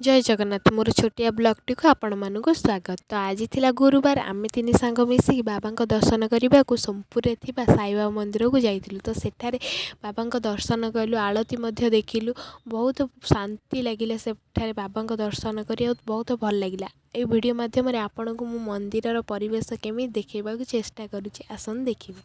जय जगन्नाथ मोर छोटिया ब्लॉगटी को आपण मानक स्वागत। तो आज थिला गुरुवार आमे तीन सांग मिसिक बाबा दर्शन करने को सोमपुर साईबाबा मंदिर को जाइलु। तो सेठारे बाबा दर्शन कलु, आलती देखिलु, बहुत शांति लगिला। सेठारे बाबा दर्शन कर बहुत भल लगिला। ए वीडियो माध्यम आपण को मु मंदिर परिवेश केमी देखा चेष्टा करुचे, आसन देखिए।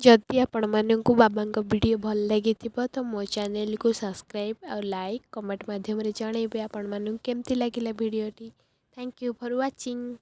जदि आपण मानक बाबा वीडियो भल लगी तो मो चैनल को सब्सक्राइब और लाइक कमेंट माध्यम रे जणेबे आपण मानक केमती लागिला वीडियोटी। Thank you for watching.